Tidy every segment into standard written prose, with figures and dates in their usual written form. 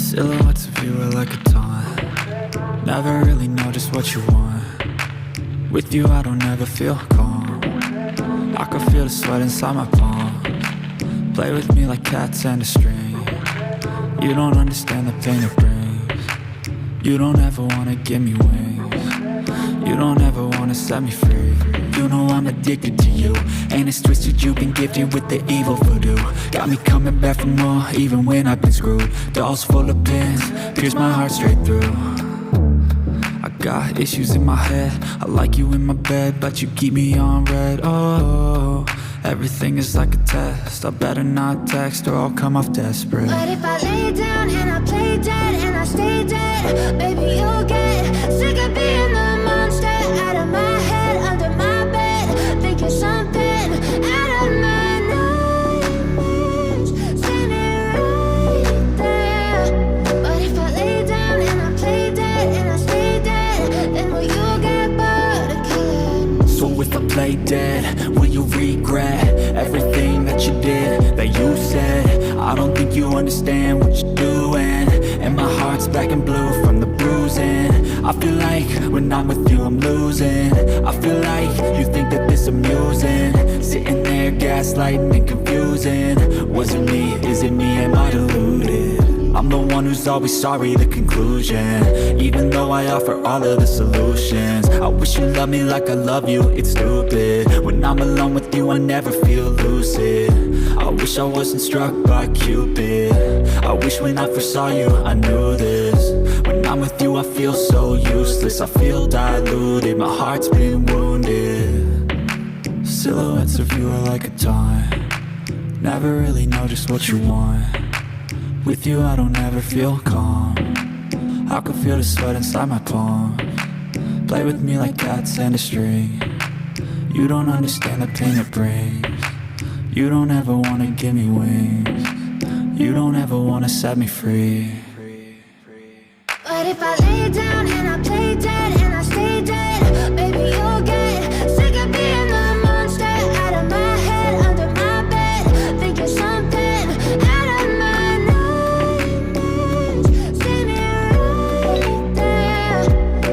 Silhouettes of you are like a taunt. Never really know just what you want. With you I don't ever feel calm. I can feel the sweat inside my palm. Play with me like cats and a string. You don't understand the pain it brings. You don't ever wanna give me wings. You don't ever wanna set me free. You know I'm addicted to you, and it's twisted, you've been gifted with the evil voodoo. Got me coming back for more, even when I've been screwed. Dolls full of pins, pierce my heart straight through. I got issues in my head, I like you in my bed, but you keep me on red. Oh, everything is like a test, I better not text or I'll come off desperate. But if I lay down and I play dead and I stay dead, baby you'll get sick of being the monster out of my head, under my bed, thinking something out of my nightmares, standing right there. But if I lay down and I play dead and I stay dead, then will you get bored of killing me? So if I play dead, will you regret everything that you did, that you said? I don't think you understand what you're doing, and my heart's black and blue from the bruising. I feel like when I'm with you I'm losing. I feel like you think that this amusing, sitting there gaslighting and confusing. Was it me? Is it me? Am I deluded? I'm the one who's always sorry, the conclusion, even though I offer all of the solutions. I wish you loved me like I love you, it's stupid. When I'm alone with you I never feel lucid. I wish I wasn't struck by Cupid. I wish when I first saw you I knew this. When I'm with you I feel so useless, I feel diluted, my heart's been wounded. Silhouettes of you are like a taunt. Never really know just what you want. With you I don't ever feel calm. I can feel the sweat inside my palm. Play with me like cats and a string. You don't understand the pain it brings. You don't ever wanna give me wings. You don't ever wanna set me free. But if I lay down and I play dead and I stay dead, baby you'll get sick of being the monster out of my head, under my bed, thinking something out of my nightmares, standing right there.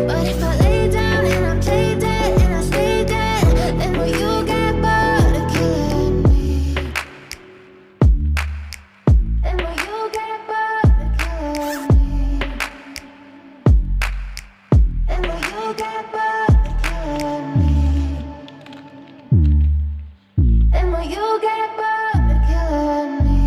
But if I lay down and I play dead and I stay dead, then will you get bored of killing me? Then will you get bored of killing me? And will you get bored of killing me? And will you get bored of killing me?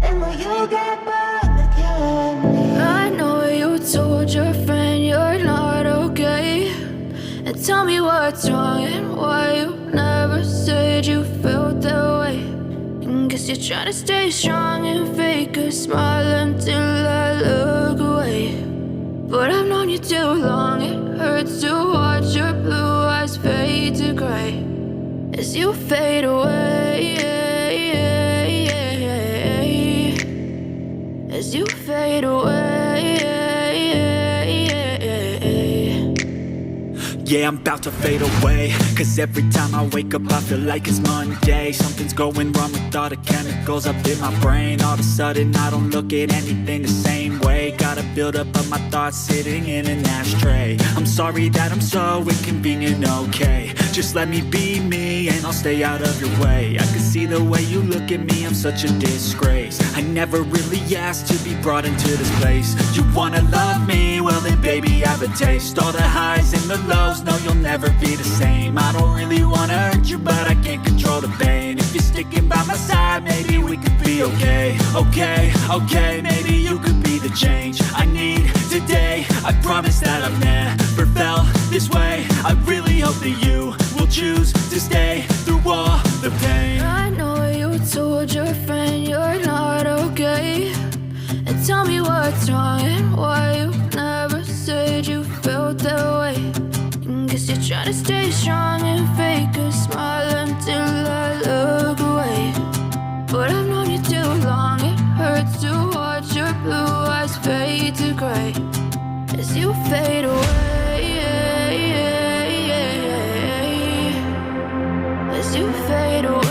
And will you get bored of killing me? I know you told your friend you're not okay, and tell me what's wrong and why you never said you felt that way. And guess you're trying to stay strong and fake a smile until I look away. But I've known you too long, it hurts to watch your blue eyes fade to gray as you fade away, as you fade away. Yeah, I'm about to fade away, cause every time I wake up I feel like it's Monday. Something's going wrong with all the chemicals up in my brain. All of a sudden I don't look at anything the same way. Got a buildup of my thoughts sitting in an ashtray. I'm sorry that I'm so inconvenient, okay. Just let me be me and I'll stay out of your way. I can see the way you look at me, I'm such a disgrace. I never really asked to be brought into this place. You wanna love me? Well then baby I have a taste. All the highs and the lows, no you'll never be the same. I don't really wanna hurt you but I can't control the pain. If you're sticking by my side maybe we could be okay. Okay, maybe you could be the change I need today. I promise that I've never felt this way. I really hope that you will choose to stay through all the pain. I know you told your friend you're not okay, and tell me what's wrong and why you never said you felt that way. And guess you're trying to stay strong and fake a smile until I look away. But I've known you too long, it hurts to watch your blue eyes fade to gray as you fade away, as you fade away.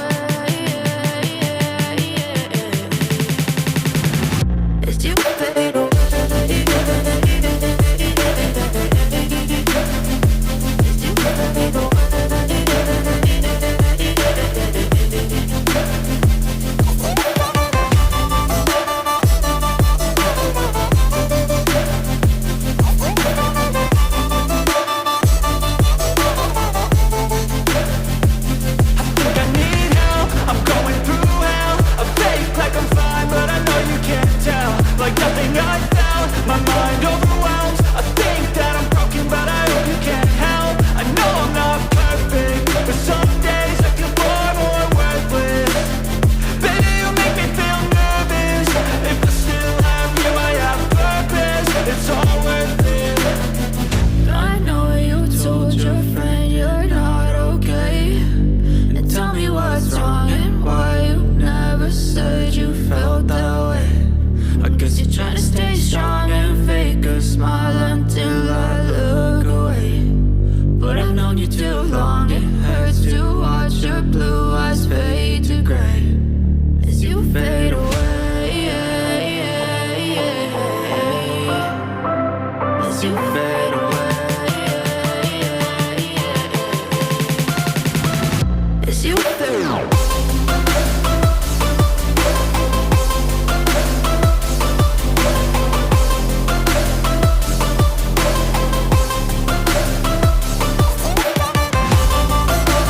smile until I look away. But I've known you too long, it hurts to watch your blue eyes fade to gray as you fade away, as you fade away, as you fade away.